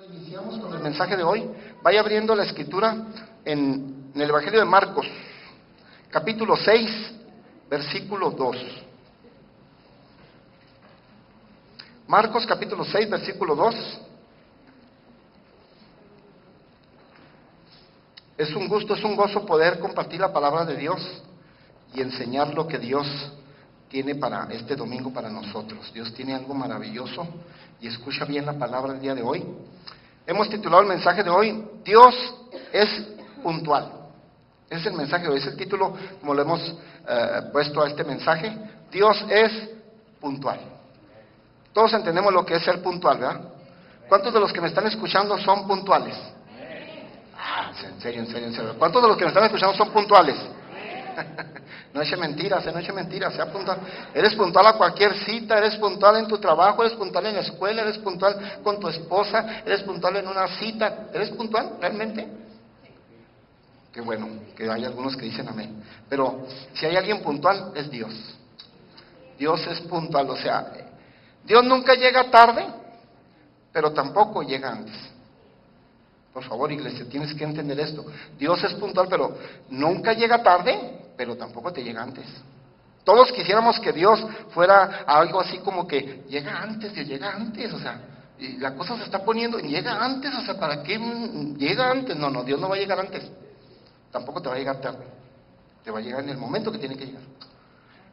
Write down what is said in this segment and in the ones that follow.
Iniciamos con el mensaje de hoy. Vaya abriendo la escritura en el Evangelio de Marcos, capítulo 6, versículo 2. Marcos capítulo 6, versículo 2. Es un gusto, es un gozo poder compartir la palabra de Dios y enseñar lo que Dios tiene para este domingo para nosotros. Dios tiene algo maravilloso y escucha bien la palabra del día de hoy. Hemos titulado el mensaje de hoy, Dios es puntual. Ese es el mensaje de hoy, es el título como lo hemos puesto a este mensaje. Dios es puntual. Todos entendemos lo que es ser puntual, ¿verdad? ¿Cuántos de los que me están escuchando son puntuales? En serio. ¿Cuántos de los que me están escuchando son puntuales? No eche mentiras, no eche mentiras, sea puntual. Eres puntual a cualquier cita, eres puntual en tu trabajo, eres puntual en la escuela, eres puntual con tu esposa, eres puntual en una cita. ¿Eres puntual realmente? Qué bueno, que hay algunos que dicen amén. Pero si hay alguien puntual, es Dios. Dios es puntual, o sea, Dios nunca llega tarde, pero tampoco llega antes. Por favor, iglesia, tienes que entender esto. Dios es puntual, pero nunca llega tarde, pero tampoco te llega antes. Todos quisiéramos que Dios fuera algo así como que llega antes, o sea, y la cosa se está poniendo, llega antes, o sea, ¿para qué llega antes? No, Dios no va a llegar antes, tampoco te va a llegar tarde, te va a llegar en el momento que tiene que llegar.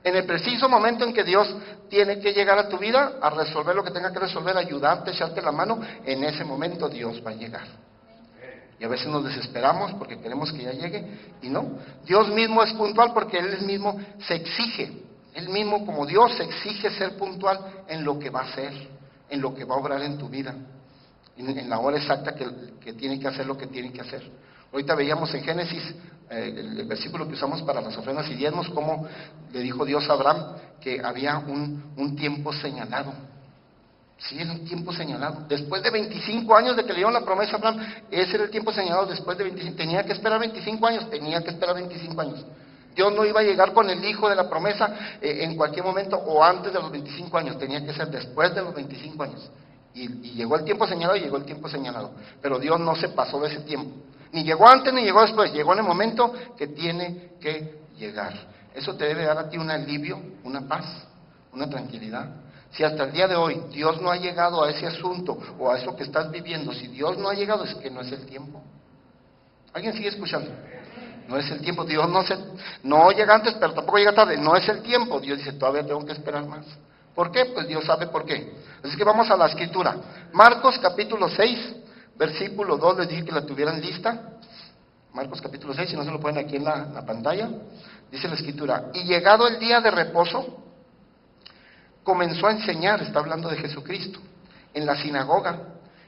En el preciso momento en que Dios tiene que llegar a tu vida, a resolver lo que tenga que resolver, ayudarte, echarte la mano, en ese momento Dios va a llegar. Y a veces nos desesperamos porque queremos que ya llegue, y no. Dios mismo es puntual porque Él mismo se exige. Él mismo, como Dios, se exige ser puntual en lo que va a hacer, en lo que va a obrar en tu vida, en la hora exacta que tiene que hacer lo que tiene que hacer. Ahorita veíamos en Génesis, el versículo que usamos para las ofrendas y diezmos, cómo le dijo Dios a Abraham que había un tiempo señalado. Sí, era un tiempo señalado. Después de 25 años de que le dieron la promesa a Abraham, ese era el tiempo señalado después de 25. Tenía que esperar 25 años, Dios no iba a llegar con el hijo de la promesa en cualquier momento o antes de los 25 años, tenía que ser después de los 25 años. Y llegó el tiempo señalado y llegó el tiempo señalado. Pero Dios no se pasó de ese tiempo. Ni llegó antes ni llegó después, llegó en el momento que tiene que llegar. Eso te debe dar a ti un alivio, una paz, una tranquilidad. Si hasta el día de hoy Dios no ha llegado a ese asunto o a eso que estás viviendo, si Dios no ha llegado, es que no es el tiempo. ¿Alguien sigue escuchando? No es el tiempo. Dios no llega antes, pero tampoco llega tarde. No es el tiempo. Dios dice, todavía tengo que esperar más. ¿Por qué? Pues Dios sabe por qué. Así que vamos a la escritura. Marcos capítulo 6, versículo 2, les dije que la tuvieran lista. Marcos capítulo 6, si no se lo ponen aquí en la pantalla. Dice la escritura, y llegado el día de reposo, comenzó a enseñar, está hablando de Jesucristo, en la sinagoga,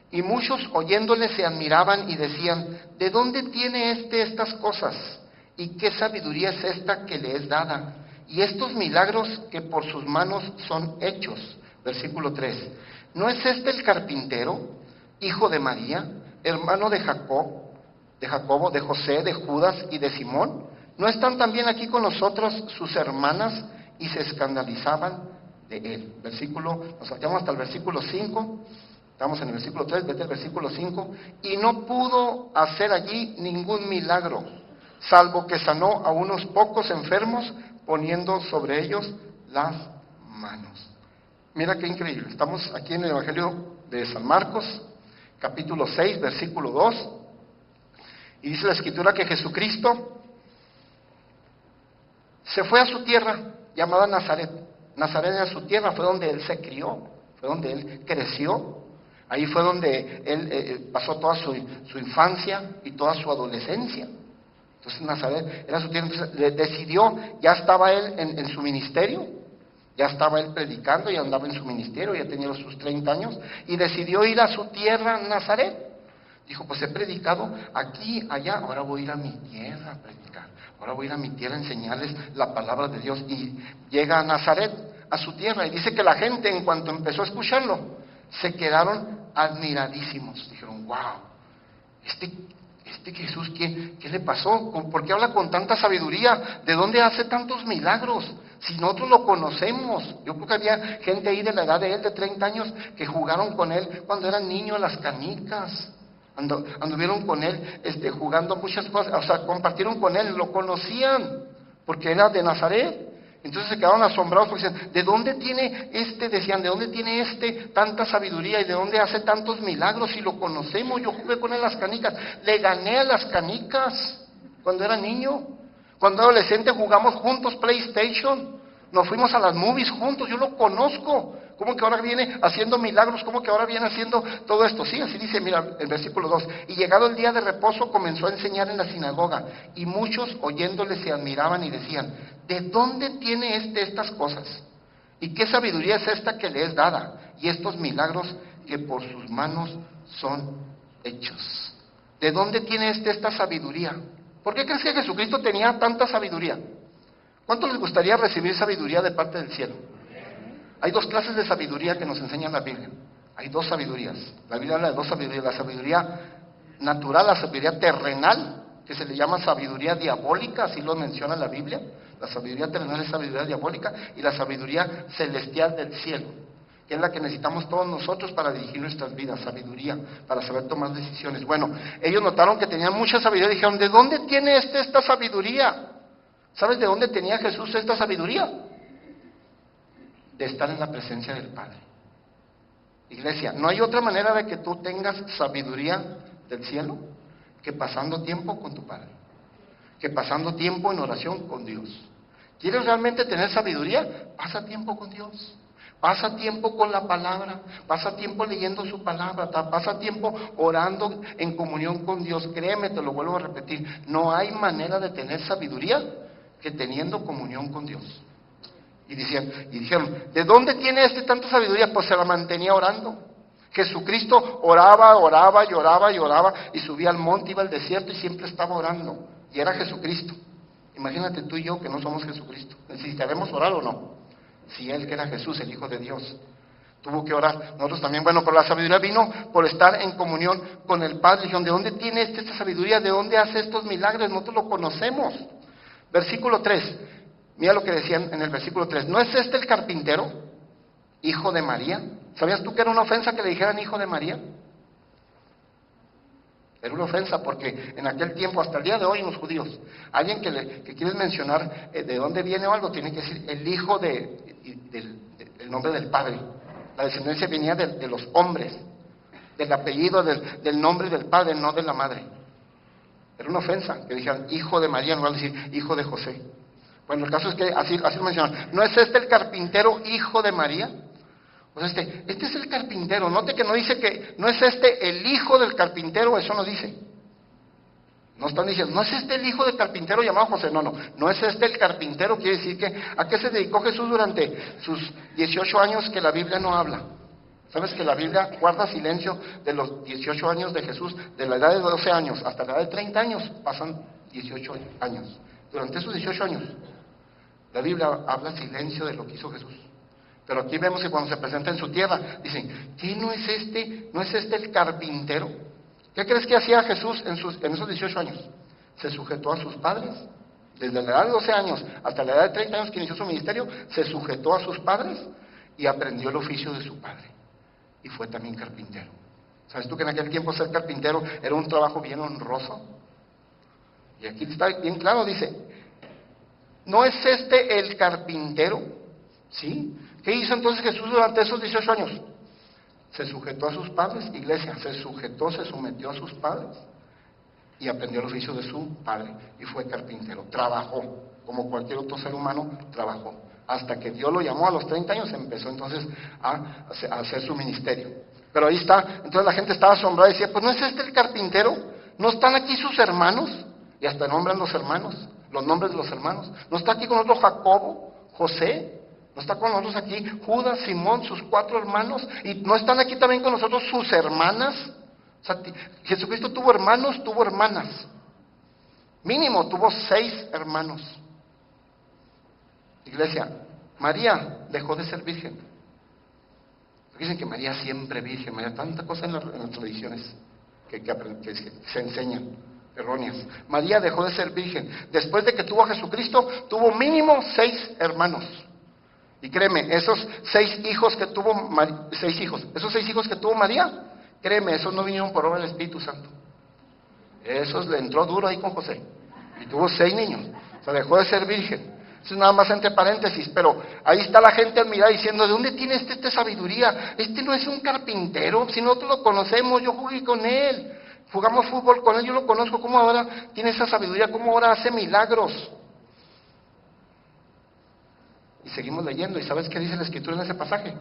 y muchos oyéndole se admiraban y decían, ¿de dónde tiene estas cosas? ¿Y qué sabiduría es esta que le es dada? Y estos milagros que por sus manos son hechos. Versículo 3, ¿no es este el carpintero, hijo de María, hermano de Jacobo, de José, de Judas y de Simón? ¿No están también aquí con nosotros sus hermanas? Y se escandalizaban de él. Nos saltamos hasta el versículo 5, estamos en el versículo 3, vete al versículo 5, y no pudo hacer allí ningún milagro, salvo que sanó a unos pocos enfermos, poniendo sobre ellos las manos. Mira qué increíble, estamos aquí en el Evangelio de San Marcos, capítulo 6, versículo 2, y dice la escritura que Jesucristo se fue a su tierra, llamada Nazaret. Nazaret era su tierra, fue donde él se crió, fue donde él creció, ahí fue donde él pasó toda su infancia y toda su adolescencia. Entonces Nazaret era su tierra, entonces decidió, ya estaba él en su ministerio, ya estaba él predicando, ya andaba en su ministerio, ya tenía sus 30 años, y decidió ir a su tierra, Nazaret. Dijo, pues he predicado aquí, allá, ahora voy a ir a mi tierra a predicar. Ahora voy a ir a mi tierra a enseñarles la palabra de Dios. Y llega a Nazaret, a su tierra, y dice que la gente, en cuanto empezó a escucharlo, se quedaron admiradísimos. Dijeron, wow, este Jesús, ¿qué le pasó? ¿Por qué habla con tanta sabiduría? ¿De dónde hace tantos milagros? Si nosotros lo conocemos, yo creo que había gente ahí de la edad de él, de 30 años, que jugaron con él cuando eran niños las canicas. Anduvieron con él jugando muchas cosas, o sea, compartieron con él, lo conocían, porque era de Nazaret. Entonces se quedaron asombrados porque decían, ¿de dónde tiene decían, ¿de dónde tiene tanta sabiduría y de dónde hace tantos milagros si lo conocemos? Yo jugué con él las canicas, le gané a las canicas cuando era niño. Cuando adolescente jugamos juntos PlayStation, nos fuimos a las movies juntos, yo lo conozco. ¿Cómo que ahora viene haciendo milagros? ¿Cómo que ahora viene haciendo todo esto? Sí, así dice, mira, el versículo 2. Y llegado el día de reposo comenzó a enseñar en la sinagoga, y muchos oyéndole se admiraban y decían, ¿de dónde tiene estas cosas? ¿Y qué sabiduría es esta que le es dada? Y estos milagros que por sus manos son hechos. ¿De dónde tiene esta sabiduría? ¿Por qué crees que Jesucristo tenía tanta sabiduría? ¿Cuánto les gustaría recibir sabiduría de parte del cielo? Hay dos clases de sabiduría que nos enseña la Biblia. Hay dos sabidurías. La Biblia habla de dos sabidurías. La sabiduría natural, la sabiduría terrenal, que se le llama sabiduría diabólica, así lo menciona la Biblia. La sabiduría terrenal es sabiduría diabólica, y la sabiduría celestial del cielo, que es la que necesitamos todos nosotros para dirigir nuestras vidas, sabiduría, para saber tomar decisiones. Bueno, ellos notaron que tenían mucha sabiduría y dijeron, ¿de dónde tiene esta sabiduría? ¿Sabes de dónde tenía Jesús esta sabiduría? De estar en la presencia del Padre. Iglesia, no hay otra manera de que tú tengas sabiduría del cielo que pasando tiempo con tu Padre, que pasando tiempo en oración con Dios. ¿Quieres realmente tener sabiduría? Pasa tiempo con Dios. Pasa tiempo con la palabra, pasa tiempo leyendo su palabra, pasa tiempo orando en comunión con Dios. Créeme, te lo vuelvo a repetir, no hay manera de tener sabiduría que teniendo comunión con Dios. Y dijeron, ¿de dónde tiene tanta sabiduría? Pues se la mantenía orando. Jesucristo oraba, lloraba, y subía al monte, iba al desierto y siempre estaba orando. Y era Jesucristo. Imagínate tú y yo que no somos Jesucristo. ¿Necesitaremos orar o no? Si Él, que era Jesús, el Hijo de Dios, tuvo que orar, nosotros también. Bueno, pero la sabiduría vino por estar en comunión con el Padre. Dijeron, ¿de dónde tiene esta sabiduría? ¿De dónde hace estos milagros? Nosotros lo conocemos. Versículo 3, mira lo que decían en el versículo 3. ¿No es el carpintero, hijo de María? ¿Sabías tú que era una ofensa que le dijeran hijo de María? Era una ofensa porque en aquel tiempo, hasta el día de hoy en los judíos, alguien que quieres mencionar de dónde viene o algo, tiene que decir el hijo del nombre del padre. La descendencia venía de los hombres, del apellido, del nombre del padre, no de la madre. Era una ofensa que dijeran hijo de María, no van a decir hijo de José. Bueno, el caso es que así lo mencionan. ¿No es el carpintero hijo de María? Pues este es el carpintero. Note que no dice que no es el hijo del carpintero, eso no dice. No están diciendo, no es el hijo del carpintero llamado José, no es el carpintero. Quiere decir que, ¿a qué se dedicó Jesús durante sus 18 años que la Biblia no habla? ¿Sabes que la Biblia guarda silencio de los 18 años de Jesús? De la edad de 12 años hasta la edad de 30 años, pasan 18 años. Durante esos 18 años, la Biblia habla silencio de lo que hizo Jesús. Pero aquí vemos que cuando se presenta en su tierra, dicen, ¿qué no es el carpintero? ¿Qué crees que hacía Jesús en esos 18 años? Se sujetó a sus padres. Desde la edad de 12 años hasta la edad de 30 años que inició su ministerio, se sujetó a sus padres y aprendió el oficio de su padre. Y fue también carpintero. ¿Sabes tú que en aquel tiempo ser carpintero era un trabajo bien honroso? Y aquí está bien claro, dice, ¿no es el carpintero? ¿Sí? ¿Qué hizo entonces Jesús durante esos 18 años? Se sujetó a sus padres, iglesia, se sometió a sus padres y aprendió el oficio de su padre y fue carpintero. Trabajó, como cualquier otro ser humano, trabajó. Hasta que Dios lo llamó a los 30 años, empezó entonces a hacer su ministerio. Pero ahí está, entonces la gente estaba asombrada y decía, pues ¿no es el carpintero? ¿No están aquí sus hermanos? Y hasta nombran los hermanos, los nombres de los hermanos. ¿No está aquí con nosotros Jacobo, José? ¿No está con nosotros aquí Judas, Simón, sus 4 hermanos? ¿Y no están aquí también con nosotros sus hermanas? O sea, Jesucristo tuvo hermanos, tuvo hermanas. Mínimo tuvo 6 hermanos. Iglesia, María dejó de ser virgen. Dicen que María siempre virgen, María, tanta cosa en las tradiciones que se enseñan. erróneas. María dejó de ser virgen. Después de que tuvo a Jesucristo, tuvo mínimo 6 hermanos. Y créeme, esos 6 hijos que tuvo, esos 6 hijos que tuvo María, créeme, esos no vinieron por obra del Espíritu Santo. Esos le entró duro ahí con José. Y tuvo 6 niños. O sea, dejó de ser virgen. Eso es nada más entre paréntesis, pero ahí está la gente admirada diciendo, ¿de dónde tiene esta sabiduría? Este no es un carpintero, si nosotros lo conocemos, yo jugué con él, jugamos fútbol con él, yo lo conozco, ¿cómo ahora tiene esa sabiduría? ¿Cómo ahora hace milagros? Y seguimos leyendo, ¿y sabes qué dice la Escritura en ese pasaje?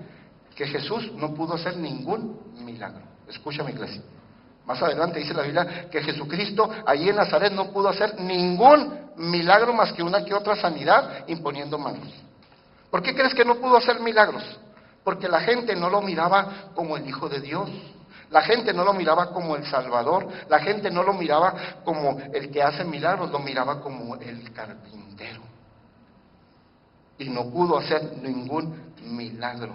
Que Jesús no pudo hacer ningún milagro. Escucha, mi iglesia. Más adelante dice la Biblia que Jesucristo allí en Nazaret no pudo hacer ningún milagro más que una que otra sanidad imponiendo manos. ¿Por qué crees que no pudo hacer milagros? Porque la gente no lo miraba como el Hijo de Dios. La gente no lo miraba como el Salvador. La gente no lo miraba como el que hace milagros, lo miraba como el carpintero. Y no pudo hacer ningún milagro.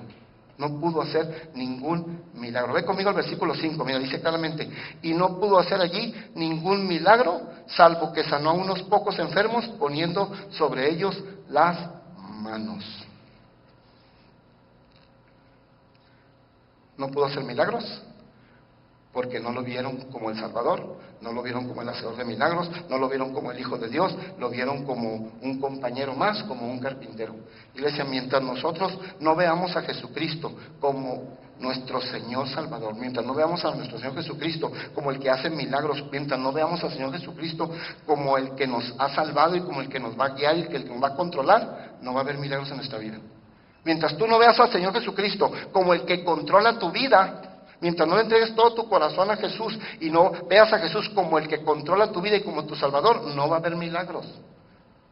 No pudo hacer ningún milagro. Ve conmigo el versículo 5, mira, dice claramente, y no pudo hacer allí ningún milagro, salvo que sanó a unos pocos enfermos, poniendo sobre ellos las manos. No pudo hacer milagros porque no lo vieron como el Salvador, no lo vieron como el hacedor de milagros, no lo vieron como el Hijo de Dios, lo vieron como un compañero más, como un carpintero. Iglesia, mientras nosotros no veamos a Jesucristo como nuestro Señor Salvador, mientras no veamos a nuestro Señor Jesucristo como el que hace milagros, mientras no veamos al Señor Jesucristo como el que nos ha salvado y como el que nos va a guiar y el que nos va a controlar, no va a haber milagros en nuestra vida. Mientras tú no veas al Señor Jesucristo como el que controla tu vida, mientras no le entregues todo tu corazón a Jesús y no veas a Jesús como el que controla tu vida y como tu Salvador, no va a haber milagros.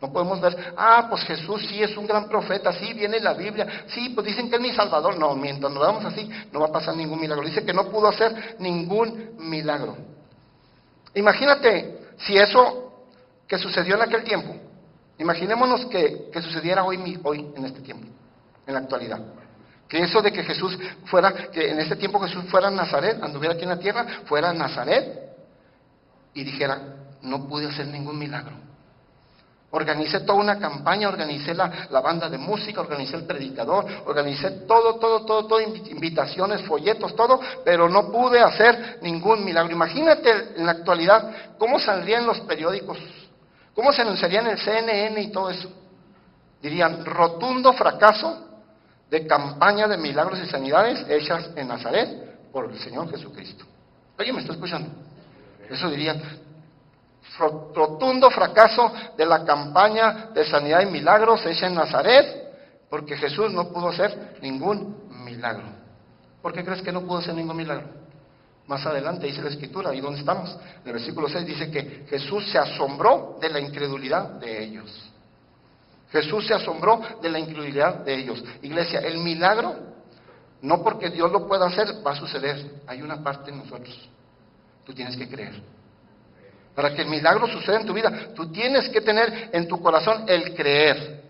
No podemos ver, pues Jesús sí es un gran profeta, sí viene la Biblia, sí, pues dicen que es mi Salvador. No, mientras nos veamos así, no va a pasar ningún milagro. Dice que no pudo hacer ningún milagro. Imagínate si eso que sucedió en aquel tiempo, imaginémonos que sucediera hoy en este tiempo, en la actualidad. Que eso de que Jesús fuera, que en este tiempo Jesús fuera a Nazaret, anduviera aquí en la tierra, fuera a Nazaret y dijera, no pude hacer ningún milagro. Organicé toda una campaña, organicé la banda de música, organicé el predicador, organicé todo, invitaciones, folletos, todo, pero no pude hacer ningún milagro. Imagínate en la actualidad cómo saldrían los periódicos, cómo se anunciaría en el CNN y todo eso. Dirían, rotundo fracaso de campaña de milagros y sanidades hechas en Nazaret por el Señor Jesucristo. Oye, ¿me está escuchando? Eso dirían, rotundo fracaso de la campaña de sanidad y milagros hecha en Nazaret, porque Jesús no pudo hacer ningún milagro. ¿Por qué crees que no pudo hacer ningún milagro? Más adelante dice la Escritura, ¿y dónde estamos? En el versículo 6 dice que Jesús se asombró de la incredulidad de ellos. Jesús se asombró de la incredulidad de ellos. Iglesia, el milagro, no porque Dios lo pueda hacer, va a suceder. Hay una parte en nosotros. Tú tienes que creer. Para que el milagro suceda en tu vida, tú tienes que tener en tu corazón el creer.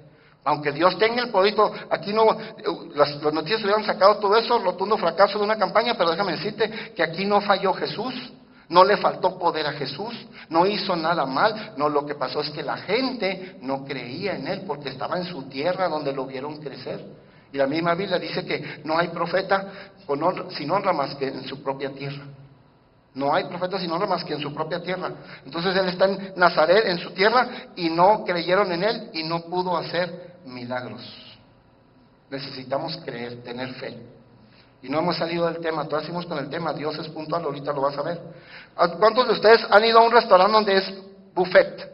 Aunque Dios tenga el poder, aquí no, las noticias hubieran sacado todo eso, rotundo fracaso de una campaña, pero déjame decirte que aquí no falló Jesús. No le faltó poder a Jesús, no hizo nada mal, no, lo que pasó es que la gente no creía en él porque estaba en su tierra donde lo vieron crecer. Y la misma Biblia dice que no hay profeta sin honra más que en su propia tierra. No hay profeta sin honra más que en su propia tierra. Entonces él está en Nazaret, en su tierra, y no creyeron en él y no pudo hacer milagros. Necesitamos creer, tener fe. Y no hemos salido del tema, todavía seguimos con el tema, Dios es puntual, ahorita lo vas a ver. ¿Cuántos de ustedes han ido a un restaurante donde es buffet?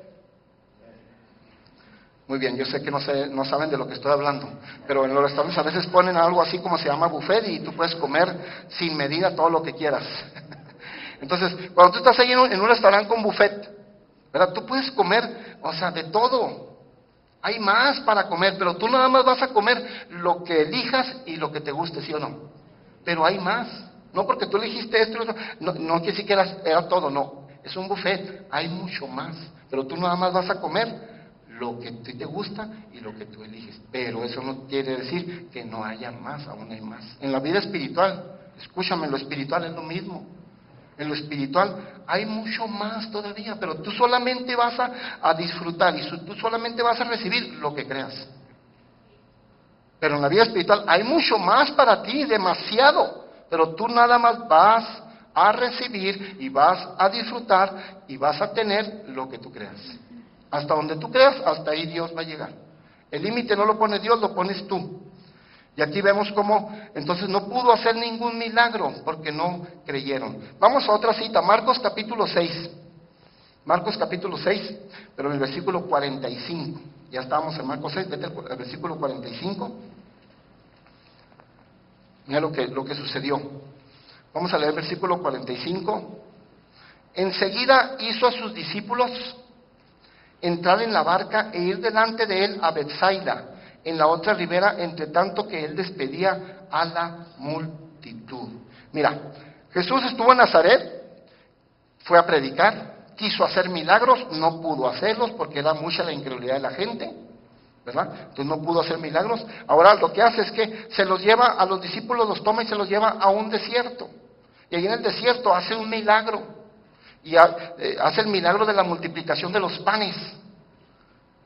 Muy bien, yo sé que no saben de lo que estoy hablando, pero en los restaurantes a veces ponen algo así como se llama buffet y tú puedes comer sin medida todo lo que quieras. Entonces, cuando tú estás ahí en un restaurante con buffet, ¿verdad? Tú puedes comer, o sea, de todo. Hay más para comer, pero tú nada más vas a comer lo que elijas y lo que te guste, ¿sí o no? Pero hay más, no porque tú elegiste esto, no quiere decir que era todo, no, es un buffet, hay mucho más, pero tú nada más vas a comer lo que a ti te gusta y lo que tú eliges, pero eso no quiere decir que no haya más, aún hay más. En la vida espiritual, escúchame, lo espiritual es lo mismo. En lo espiritual hay mucho más todavía, pero tú solamente vas a disfrutar y tú solamente vas a recibir lo que creas. Pero en la vida espiritual hay mucho más para ti, demasiado, pero tú nada más vas a recibir y vas a disfrutar y vas a tener lo que tú creas. Hasta donde tú creas, hasta ahí Dios va a llegar. El límite no lo pone Dios, lo pones tú. Y aquí vemos cómo entonces no pudo hacer ningún milagro porque no creyeron. Vamos a otra cita, Marcos capítulo 6. Marcos capítulo 6, pero en el versículo 45. Ya estábamos en Marcos 6, vete al versículo 45. Mira lo que sucedió. Vamos a leer el versículo 45. Enseguida hizo a sus discípulos entrar en la barca e ir delante de él a Betsaida, en la otra ribera, entre tanto que él despedía a la multitud. Mira, Jesús estuvo en Nazaret, fue a predicar, quiso hacer milagros, no pudo hacerlos porque era mucha la incredulidad de la gente, ¿verdad? Entonces no pudo hacer milagros. Ahora lo que hace es que se los lleva a los discípulos, los toma y se los lleva a un desierto. Y ahí en el desierto hace un milagro. Y hace el milagro de la multiplicación de los panes.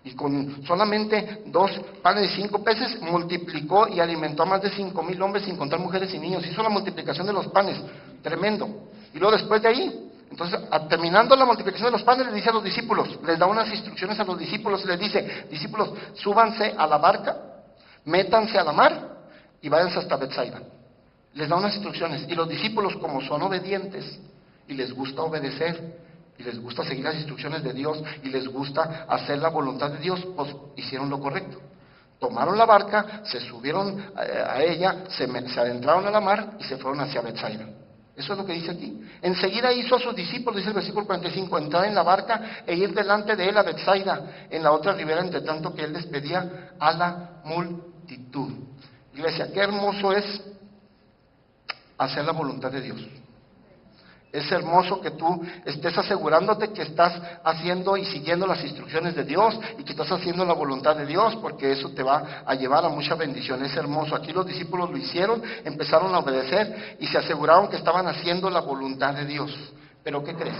Y con solamente 2 panes y 5 peces multiplicó y alimentó a más de 5,000 hombres sin contar mujeres y niños. Hizo la multiplicación de los panes, tremendo. Y luego después de ahí, entonces terminando la multiplicación de los panes, le dice a los discípulos, les da unas instrucciones a los discípulos, les dice, discípulos, súbanse a la barca, métanse a la mar y váyanse hasta Betsaida. Les da unas instrucciones. Y los discípulos, como son obedientes y les gusta obedecer, y les gusta seguir las instrucciones de Dios, y les gusta hacer la voluntad de Dios, pues hicieron lo correcto. Tomaron la barca, se subieron a ella, se adentraron a la mar y se fueron hacia Betsaida. Eso es lo que dice aquí. Enseguida hizo a sus discípulos, dice el versículo 45, entrar en la barca e ir delante de él a Betsaida, en la otra ribera, entre tanto que él despedía a la multitud. Iglesia, qué hermoso es hacer la voluntad de Dios. Es hermoso que tú estés asegurándote que estás haciendo y siguiendo las instrucciones de Dios y que estás haciendo la voluntad de Dios, porque eso te va a llevar a mucha bendición. Es hermoso. Aquí los discípulos lo hicieron, empezaron a obedecer y se aseguraron que estaban haciendo la voluntad de Dios. ¿Pero qué crees?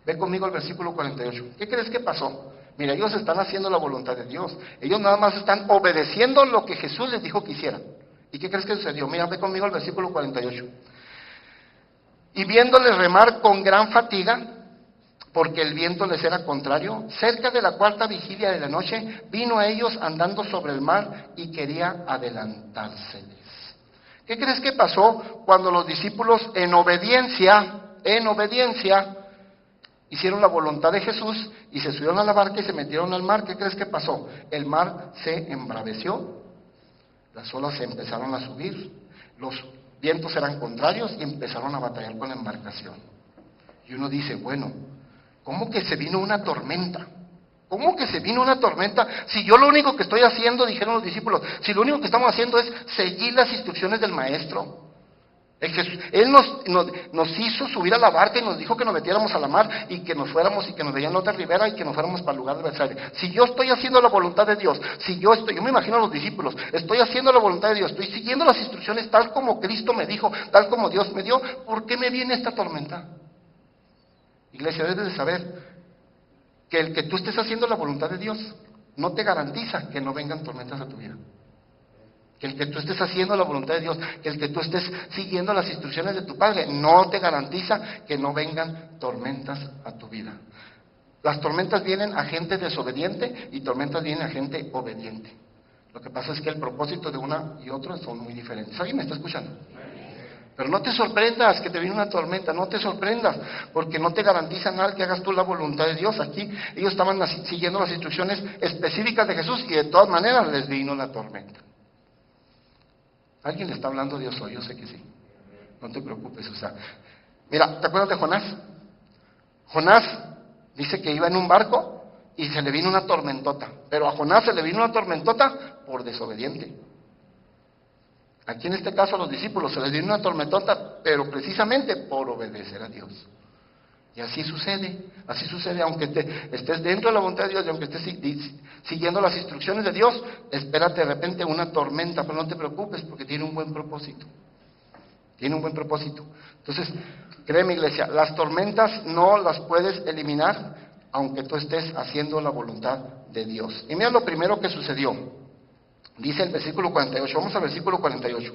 Ve conmigo al versículo 48. ¿Qué crees que pasó? Mira, ellos están haciendo la voluntad de Dios. Ellos nada más están obedeciendo lo que Jesús les dijo que hicieran. ¿Y qué crees que sucedió? Mira, ve conmigo al versículo 48. Y viéndoles remar con gran fatiga, porque el viento les era contrario, cerca de la 4ª vigilia de la noche, vino a ellos andando sobre el mar y quería adelantárseles. ¿Qué crees que pasó cuando los discípulos en obediencia, hicieron la voluntad de Jesús y se subieron a la barca y se metieron al mar? ¿Qué crees que pasó? El mar se embraveció, las olas se empezaron a subir, los vientos eran contrarios y empezaron a batallar con la embarcación. Y uno dice, bueno, ¿cómo que se vino una tormenta? ¿Cómo que se vino una tormenta? Si yo lo único que estoy haciendo, dijeron los discípulos, si lo único que estamos haciendo es seguir las instrucciones del maestro. Él nos hizo subir a la barca y nos dijo que nos metiéramos a la mar y que nos fuéramos y que nos veían en la otra ribera y que nos fuéramos para el lugar de Betsaida. Si yo estoy haciendo la voluntad de Dios, yo me imagino a los discípulos, estoy haciendo la voluntad de Dios, estoy siguiendo las instrucciones tal como Cristo me dijo, tal como Dios me dio, ¿por qué me viene esta tormenta? Iglesia, debes de saber que el que tú estés haciendo la voluntad de Dios no te garantiza que no vengan tormentas a tu vida. Que el que tú estés haciendo la voluntad de Dios, que el que tú estés siguiendo las instrucciones de tu Padre, no te garantiza que no vengan tormentas a tu vida. Las tormentas vienen a gente desobediente y tormentas vienen a gente obediente. Lo que pasa es que el propósito de una y otra son muy diferentes. ¿Alguien me está escuchando? Pero no te sorprendas que te viene una tormenta, no te sorprendas, porque no te garantiza nada que hagas tú la voluntad de Dios. Aquí ellos estaban siguiendo las instrucciones específicas de Jesús y de todas maneras les vino la tormenta. ¿Alguien le está hablando a Dios hoy? Yo sé que sí. No te preocupes, o sea. Mira, ¿te acuerdas de Jonás? Jonás dice que iba en un barco y se le vino una tormentota. Pero a Jonás se le vino una tormentota por desobediente. Aquí en este caso a los discípulos se les vino una tormentota, pero precisamente por obedecer a Dios. Y así sucede, aunque estés dentro de la voluntad de Dios y aunque estés siguiendo las instrucciones de Dios, espérate de repente una tormenta, pero no te preocupes porque tiene un buen propósito. tiene un buen propósito. Entonces, créeme, iglesia, las tormentas no las puedes eliminar aunque tú estés haciendo la voluntad de Dios. Y mira lo primero que sucedió. Dice el versículo 48, vamos al versículo 48.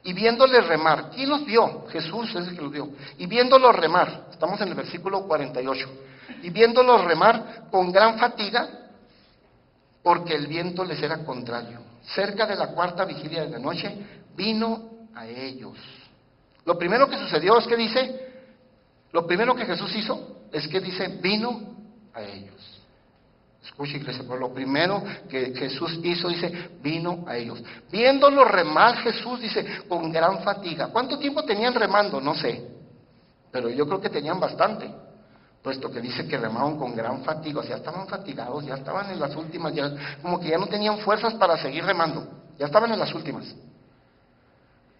Y viéndole remar, ¿quién los vio? Jesús es el que los vio. Y viéndolo remar, estamos en el versículo 48. Y viéndolo remar con gran fatiga, porque el viento les era contrario. Cerca de la cuarta vigilia de la noche, vino a ellos. Lo primero que sucedió es que dice, lo primero que Jesús hizo es que dice, vino a ellos. Escucha, iglesia, pero lo primero que Jesús hizo, dice, vino a ellos. Viéndolo remar, Jesús dice, con gran fatiga. ¿Cuánto tiempo tenían remando? No sé, pero yo creo que tenían bastante, puesto que dice que remaban con gran fatiga. O sea, estaban fatigados, ya estaban en las últimas, ya como que ya no tenían fuerzas para seguir remando, ya estaban en las últimas.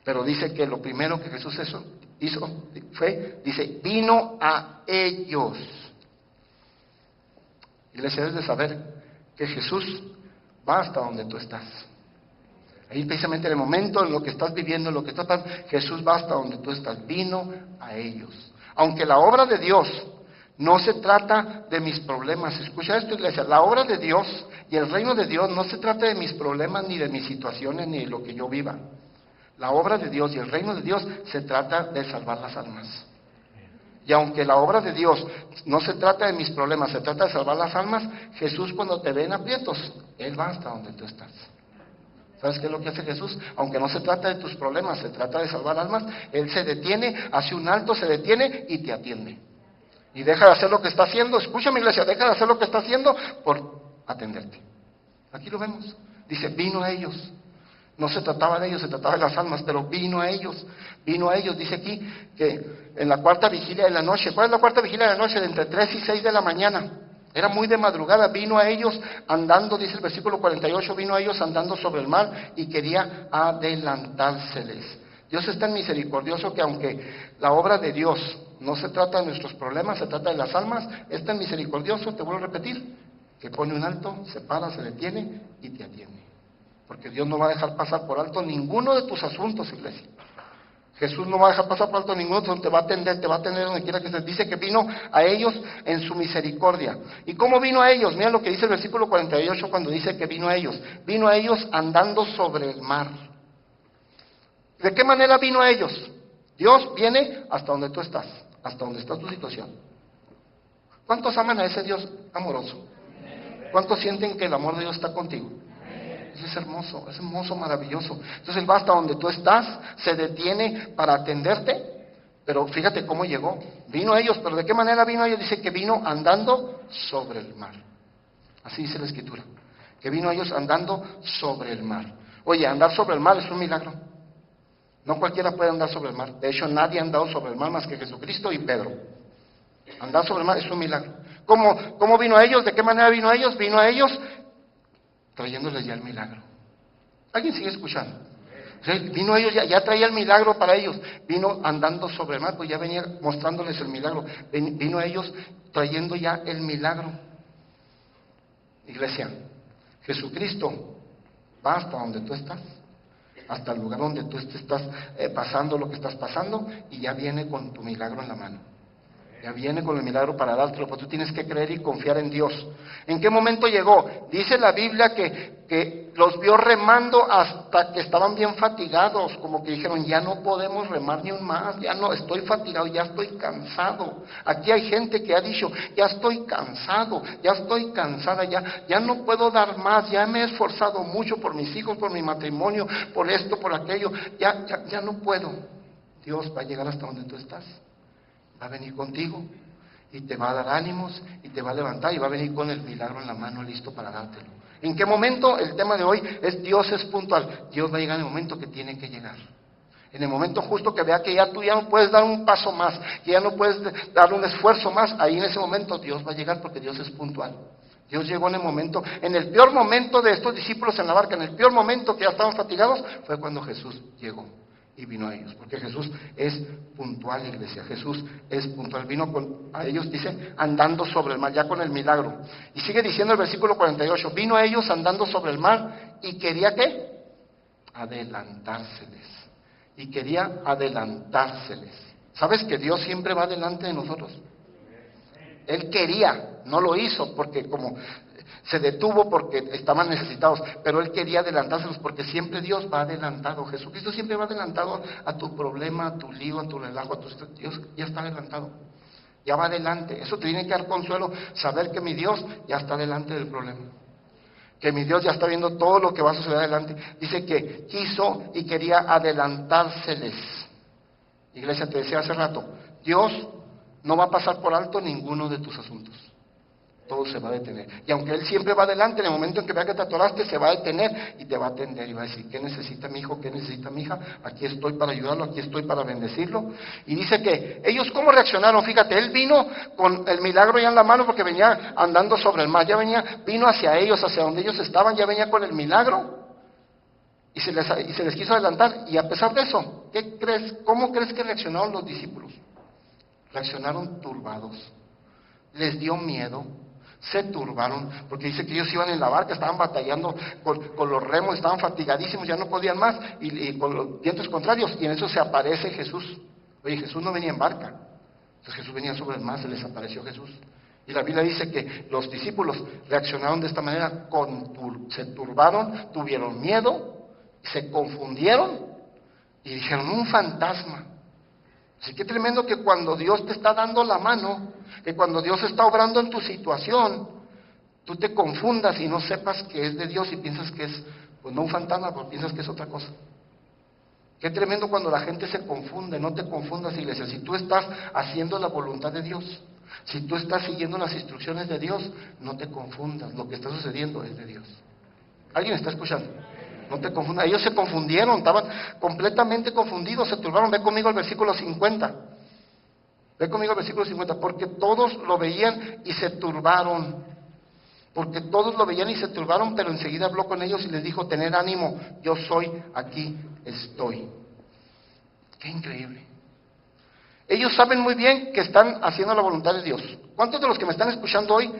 Pero dice que lo primero que Jesús hizo fue, dice, vino a ellos. Iglesia, debes de saber que Jesús va hasta donde tú estás. Ahí precisamente en el momento, en lo que estás viviendo, en lo que estás pasando, Jesús va hasta donde tú estás. Vino a ellos. Aunque la obra de Dios no se trata de mis problemas. Escucha esto, iglesia. La obra de Dios y el reino de Dios no se trata de mis problemas, ni de mis situaciones, ni de lo que yo viva. La obra de Dios y el reino de Dios se trata de salvar las almas. Y aunque la obra de Dios no se trata de mis problemas, se trata de salvar las almas, Jesús cuando te ve en aprietos, Él va hasta donde tú estás. ¿Sabes qué es lo que hace Jesús? Aunque no se trata de tus problemas, se trata de salvar almas, Él se detiene, hace un alto, se detiene y te atiende. Y deja de hacer lo que está haciendo, escúchame, iglesia, deja de hacer lo que está haciendo por atenderte. Aquí lo vemos. Dice, vino a ellos. No se trataba de ellos, se trataba de las almas, pero vino a ellos. Vino a ellos, dice aquí, que en la cuarta vigilia de la noche. ¿Cuál es la cuarta vigilia de la noche? De entre 3 y 6 de la mañana. Era muy de madrugada, vino a ellos andando, dice el versículo 48, vino a ellos andando sobre el mar y quería adelantárseles. Dios es tan misericordioso que aunque la obra de Dios no se trata de nuestros problemas, se trata de las almas, es tan misericordioso, te vuelvo a repetir, que pone un alto, se para, se detiene y te atiende. Porque Dios no va a dejar pasar por alto ninguno de tus asuntos, iglesia. Jesús no va a dejar pasar por alto ninguno, te va a atender donde quiera que estés. Dice que vino a ellos en su misericordia. ¿Y cómo vino a ellos? Mira lo que dice el versículo 48 cuando dice que vino a ellos. Vino a ellos andando sobre el mar. ¿De qué manera vino a ellos? Dios viene hasta donde tú estás, hasta donde está tu situación. ¿Cuántos aman a ese Dios amoroso? ¿Cuántos sienten que el amor de Dios está contigo? Es hermoso, maravilloso. Entonces Él va hasta donde tú estás, se detiene para atenderte, pero fíjate cómo llegó. Vino a ellos, pero ¿de qué manera vino a ellos? Dice que vino andando sobre el mar. Así dice la Escritura, que vino a ellos andando sobre el mar. Oye, andar sobre el mar es un milagro. No cualquiera puede andar sobre el mar. De hecho, nadie ha andado sobre el mar más que Jesucristo y Pedro. Andar sobre el mar es un milagro. ¿Cómo vino a ellos? ¿De qué manera vino a ellos? Vino a ellos trayéndoles ya el milagro. ¿Alguien sigue escuchando? O sea, vino a ellos, ya traía el milagro para ellos. Vino andando sobre el mar, pues ya venía mostrándoles el milagro. Vino a ellos trayendo ya el milagro. Iglesia, Jesucristo va hasta donde tú estás, hasta el lugar donde tú estás pasando lo que estás pasando, y ya viene con tu milagro en la mano. Ya viene con el milagro para dártelo, pero tú tienes que creer y confiar en Dios. ¿En qué momento llegó? Dice la Biblia que los vio remando hasta que estaban bien fatigados, como que dijeron, ya no podemos remar ni un más, ya no, estoy fatigado, ya estoy cansado. Aquí hay gente que ha dicho, ya estoy cansado, ya estoy cansada, ya no puedo dar más, ya me he esforzado mucho por mis hijos, por mi matrimonio, por esto, por aquello, ya no puedo. Dios va a llegar hasta donde tú estás. Va a venir contigo y te va a dar ánimos y te va a levantar y va a venir con el milagro en la mano listo para dártelo. ¿En qué momento? El tema de hoy es Dios es puntual. Dios va a llegar en el momento que tiene que llegar. En el momento justo que vea que tú ya no puedes dar un paso más, que ya no puedes dar un esfuerzo más, ahí en ese momento Dios va a llegar porque Dios es puntual. Dios llegó en el momento, en el peor momento de estos discípulos en la barca, en el peor momento que ya estaban fatigados, fue cuando Jesús llegó. Y vino a ellos, porque Jesús es puntual, iglesia. Jesús es puntual. Vino a ellos, dice, andando sobre el mar, ya con el milagro. Y sigue diciendo el versículo 48, vino a ellos andando sobre el mar y quería, ¿qué? Adelantárseles. y quería adelantárseles. ¿Sabes que Dios siempre va delante de nosotros? Él quería, no lo hizo porque como se detuvo porque estaban necesitados, pero Él quería adelantárselos porque siempre Dios va adelantado. Jesucristo siempre va adelantado a tu problema, a tu lío, a tu relajo, Dios ya está adelantado, ya va adelante. Eso te tiene que dar consuelo, saber que mi Dios ya está delante del problema, que mi Dios ya está viendo todo lo que va a suceder adelante. Dice que quiso y quería adelantárseles. Iglesia, te decía hace rato, Dios no va a pasar por alto ninguno de tus asuntos. Todo se va a detener. Y aunque Él siempre va adelante, en el momento en que vea que te atoraste, se va a detener y te va a atender y va a decir, ¿qué necesita mi hijo? ¿Qué necesita mi hija? Aquí estoy para ayudarlo, aquí estoy para bendecirlo. Y dice que ellos ¿cómo reaccionaron? Fíjate, Él vino con el milagro ya en la mano porque venía andando sobre el mar, vino hacia ellos, hacia donde ellos estaban, ya venía con el milagro. Y se les quiso adelantar. Y a pesar de eso, ¿qué crees? ¿Cómo crees que reaccionaron los discípulos? Reaccionaron turbados. Les dio miedo. Se turbaron, porque dice que ellos iban en la barca, estaban batallando con los remos, estaban fatigadísimos, ya no podían más, y con los vientos contrarios, y en eso se aparece Jesús. Oye, Jesús no venía en barca, entonces Jesús venía sobre el mar, se les apareció Jesús. Y la Biblia dice que los discípulos reaccionaron de esta manera, se turbaron, tuvieron miedo, se confundieron, y dijeron, un fantasma. Así que tremendo que cuando Dios te está dando la mano, que cuando Dios está obrando en tu situación, tú te confundas y no sepas que es de Dios y piensas que es, pues no un fantasma, pero piensas que es otra cosa. Qué tremendo cuando la gente se confunde. No te confundas, iglesia. Si tú estás haciendo la voluntad de Dios, si tú estás siguiendo las instrucciones de Dios, no te confundas. Lo que está sucediendo es de Dios. ¿Alguien está escuchando? No te confundas. Ellos se confundieron, estaban completamente confundidos, se turbaron. Ve conmigo al versículo 50. Ve conmigo al versículo 50. Porque todos lo veían y se turbaron. Porque todos lo veían y se turbaron, pero enseguida habló con ellos y les dijo, tened ánimo, yo soy, aquí estoy. Qué increíble. Ellos saben muy bien que están haciendo la voluntad de Dios. ¿Cuántos de los que me están escuchando hoy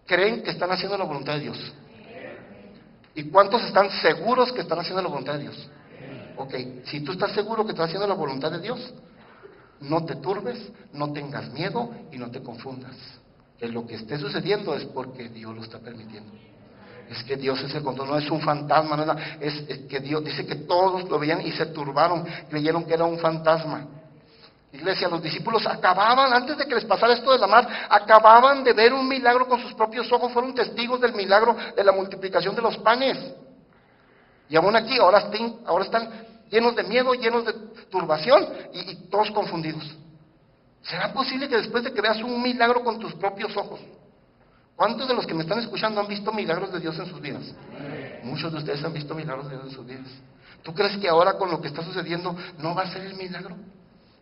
creen que están haciendo la voluntad de Dios? ¿Y cuántos están seguros que están haciendo la voluntad de Dios? Ok, si tú estás seguro que estás haciendo la voluntad de Dios, no te turbes, no tengas miedo y no te confundas. Que lo que esté sucediendo es porque Dios lo está permitiendo. Es que Dios es el control, no es un fantasma, no es que Dios dice que todos lo veían y se turbaron, creyeron que era un fantasma. Iglesia, los discípulos acababan, antes de que les pasara esto de la mar, acababan de ver un milagro con sus propios ojos, fueron testigos del milagro de la multiplicación de los panes. Y aún aquí, ahora están llenos de miedo, llenos de turbación y todos confundidos. ¿Será posible que después de que veas un milagro con tus propios ojos? ¿Cuántos de los que me están escuchando han visto milagros de Dios en sus vidas? Muchos de ustedes han visto milagros de Dios en sus vidas. ¿Tú crees que ahora con lo que está sucediendo no va a ser el milagro?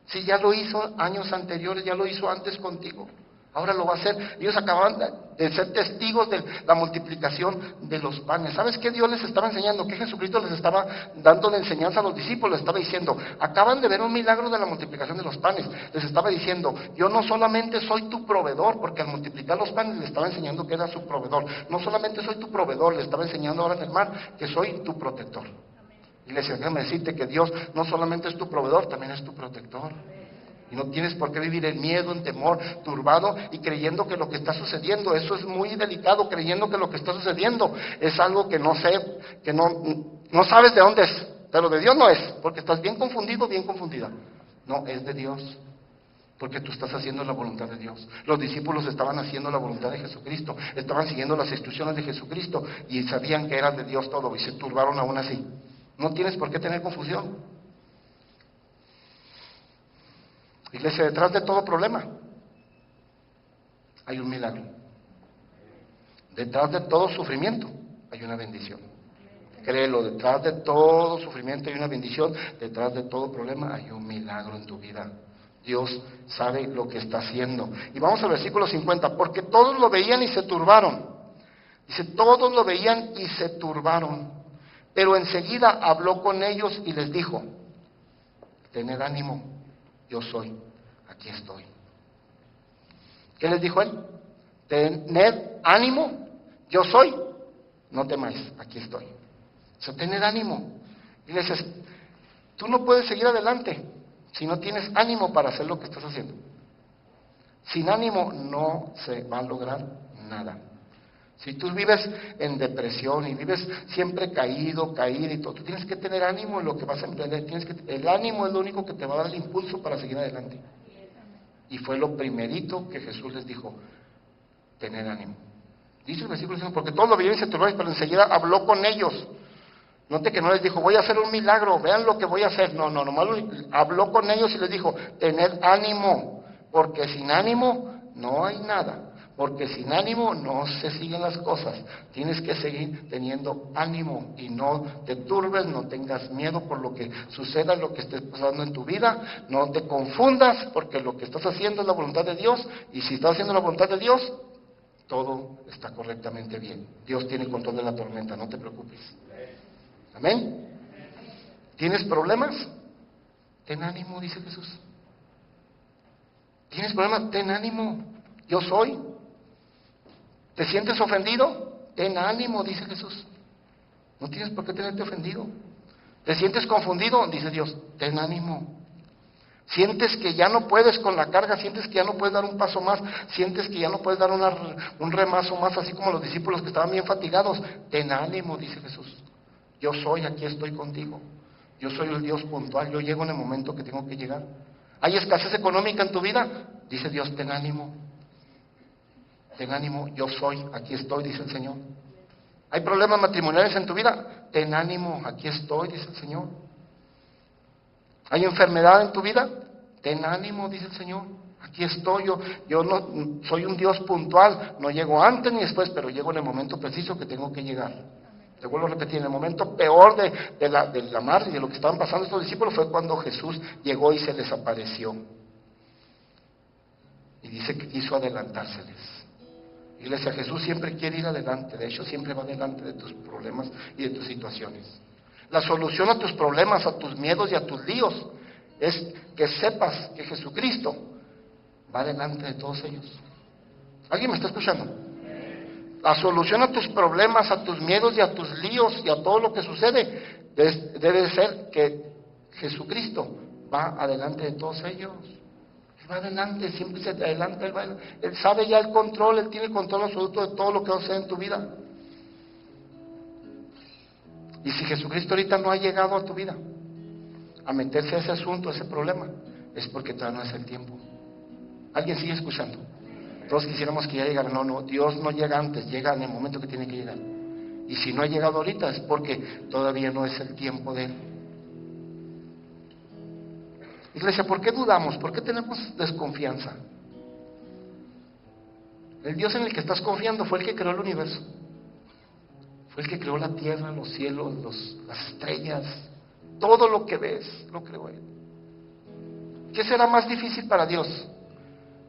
Si ya lo hizo años anteriores, ya lo hizo antes contigo, ahora lo va a hacer. Ellos acababan de ser testigos de la multiplicación de los panes. ¿Sabes qué Dios les estaba enseñando? ¿Qué Jesucristo les estaba dando de enseñanza a los discípulos? Les estaba diciendo, acaban de ver un milagro de la multiplicación de los panes. Les estaba diciendo, yo no solamente soy tu proveedor, porque al multiplicar los panes les estaba enseñando que era su proveedor. No solamente soy tu proveedor, les estaba enseñando ahora en el mar que soy tu protector. Iglesia, déjame decirte que Dios no solamente es tu proveedor, también es tu protector. Y no tienes por qué vivir en miedo, en temor, turbado y creyendo que lo que está sucediendo, eso es muy delicado, creyendo que lo que está sucediendo es algo que no sé, que no sabes de dónde es, pero de Dios no es, porque estás bien confundido, bien confundida. No, es de Dios, porque tú estás haciendo la voluntad de Dios. Los discípulos estaban haciendo la voluntad de Jesucristo, estaban siguiendo las instrucciones de Jesucristo y sabían que era de Dios todo y se turbaron aún así. No tienes por qué tener confusión. Iglesia, detrás de todo problema hay un milagro. Detrás de todo sufrimiento hay una bendición. Créelo, detrás de todo sufrimiento hay una bendición. Detrás de todo problema hay un milagro en tu vida. Dios sabe lo que está haciendo. Y vamos al versículo 50. Porque todos lo veían y se turbaron. Dice, todos lo veían y se turbaron. Pero enseguida habló con ellos y les dijo, tened ánimo, yo soy, aquí estoy. ¿Qué les dijo él? Tened ánimo, yo soy, no temáis, aquí estoy. O sea, tened ánimo. Iglesia, tú no puedes seguir adelante si no tienes ánimo para hacer lo que estás haciendo. Sin ánimo no se va a lograr nada. Si tú vives en depresión y vives siempre caído y todo, tú tienes que tener ánimo en lo que vas a emprender. El ánimo es lo único que te va a dar el impulso para seguir adelante. Y fue lo primerito que Jesús les dijo, tener ánimo. Dice el versículo 5, porque todos lo vieron y se turbaron, pero enseguida habló con ellos. Note que no les dijo, voy a hacer un milagro, vean lo que voy a hacer. No, nomás habló con ellos y les dijo, tener ánimo, porque sin ánimo no hay nada. Porque sin ánimo no se siguen las cosas. Tienes que seguir teniendo ánimo y no te turbes, no tengas miedo por lo que suceda, lo que estés pasando en tu vida. No te confundas porque lo que estás haciendo es la voluntad de Dios. Y si estás haciendo la voluntad de Dios, todo está correctamente bien. Dios tiene control de la tormenta, no te preocupes. Amén. ¿Tienes problemas? Ten ánimo, dice Jesús. ¿Tienes problemas? Ten ánimo. Yo soy. ¿Te sientes ofendido? Ten ánimo, dice Jesús. No tienes por qué tenerte ofendido. ¿Te sientes confundido? Dice Dios, ten ánimo. Sientes que ya no puedes con la carga, sientes que ya no puedes dar un paso más, sientes que ya no puedes dar un remazo más, así como los discípulos que estaban bien fatigados. Ten ánimo, dice Jesús. Yo soy, aquí estoy contigo. Yo soy el Dios puntual, yo llego en el momento que tengo que llegar. ¿Hay escasez económica en tu vida? Dice Dios, ten ánimo. Ten ánimo, yo soy, aquí estoy, dice el Señor. ¿Hay problemas matrimoniales en tu vida? Ten ánimo, aquí estoy, dice el Señor. ¿Hay enfermedad en tu vida? Ten ánimo, dice el Señor. Aquí estoy, yo no soy un Dios puntual, no llego antes ni después, pero llego en el momento preciso que tengo que llegar. Te vuelvo a repetir, en el momento peor de la mar y de lo que estaban pasando estos discípulos fue cuando Jesús llegó y se les apareció. Y dice que quiso adelantárseles. Iglesia, Jesús siempre quiere ir adelante, de hecho siempre va adelante de tus problemas y de tus situaciones. La solución a tus problemas, a tus miedos y a tus líos es que sepas que Jesucristo va adelante de todos ellos. ¿Alguien me está escuchando? La solución a tus problemas, a tus miedos y a tus líos y a todo lo que sucede debe ser que Jesucristo va adelante de todos ellos. Va adelante, siempre se adelanta, él sabe ya el control, Él tiene el control absoluto de todo lo que va a suceder en tu vida. Y si Jesucristo ahorita no ha llegado a tu vida, a meterse a ese asunto, a ese problema, es porque todavía no es el tiempo. ¿Alguien sigue escuchando? Todos quisiéramos que ya llegara, no, Dios no llega antes, llega en el momento que tiene que llegar. Y si no ha llegado ahorita es porque todavía no es el tiempo de Él. Iglesia, ¿por qué dudamos? ¿Por qué tenemos desconfianza? El Dios en el que estás confiando fue el que creó el universo. Fue el que creó la tierra, los cielos, las estrellas. Todo lo que ves, lo creó Él. ¿Qué será más difícil para Dios?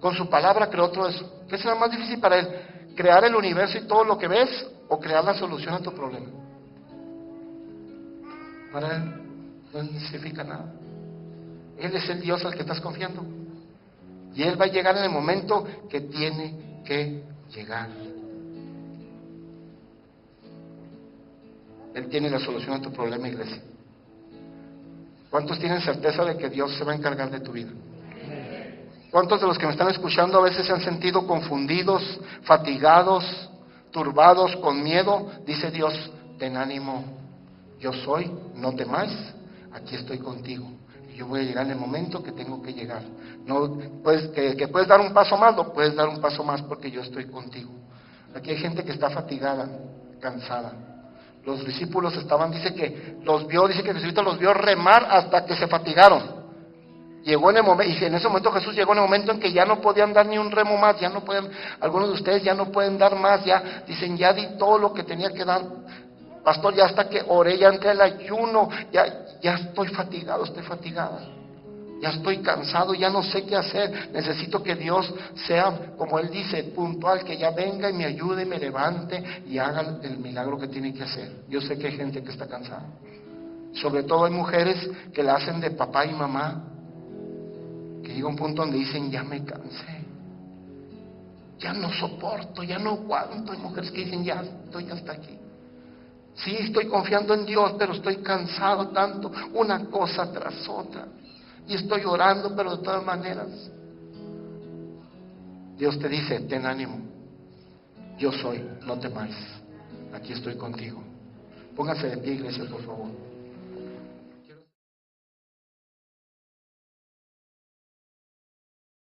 Con su palabra creó todo eso. ¿Qué será más difícil para Él? ¿Crear el universo y todo lo que ves? ¿O crear la solución a tu problema? Para Él no significa nada. Él es el Dios al que estás confiando. Y Él va a llegar en el momento que tiene que llegar. Él tiene la solución a tu problema, iglesia. ¿Cuántos tienen certeza de que Dios se va a encargar de tu vida? ¿Cuántos de los que me están escuchando a veces se han sentido confundidos, fatigados, turbados, con miedo? Dice Dios, ten ánimo, yo soy, no temáis, aquí estoy contigo. Yo voy a llegar en el momento que tengo que llegar. No, pues, que puedes dar un paso más, lo puedes dar un paso más porque yo estoy contigo. Aquí hay gente que está fatigada, cansada. Los discípulos dice que Jesucristo los vio remar hasta que se fatigaron. Llegó en el momento, y en ese momento Jesús llegó en el momento en que ya no podían dar ni un remo más, ya no pueden, algunos de ustedes ya no pueden dar más, ya dicen, ya di todo lo que tenía que dar. Pastor, ya hasta que oré, ya entré al ayuno, ya estoy fatigado, estoy fatigada. Ya estoy cansado, ya no sé qué hacer. Necesito que Dios sea, como Él dice, puntual, que ya venga y me ayude, me levante y haga el milagro que tiene que hacer. Yo sé que hay gente que está cansada. Sobre todo hay mujeres que la hacen de papá y mamá, que llega un punto donde dicen, ya me cansé. Ya no soporto, ya no aguanto. Hay mujeres que dicen, ya estoy hasta aquí. Sí, estoy confiando en Dios, pero estoy cansado tanto, una cosa tras otra. Y estoy orando, pero de todas maneras, Dios te dice, ten ánimo. Yo soy, no temáis. Aquí estoy contigo. Pónganse de pie, iglesia, por favor.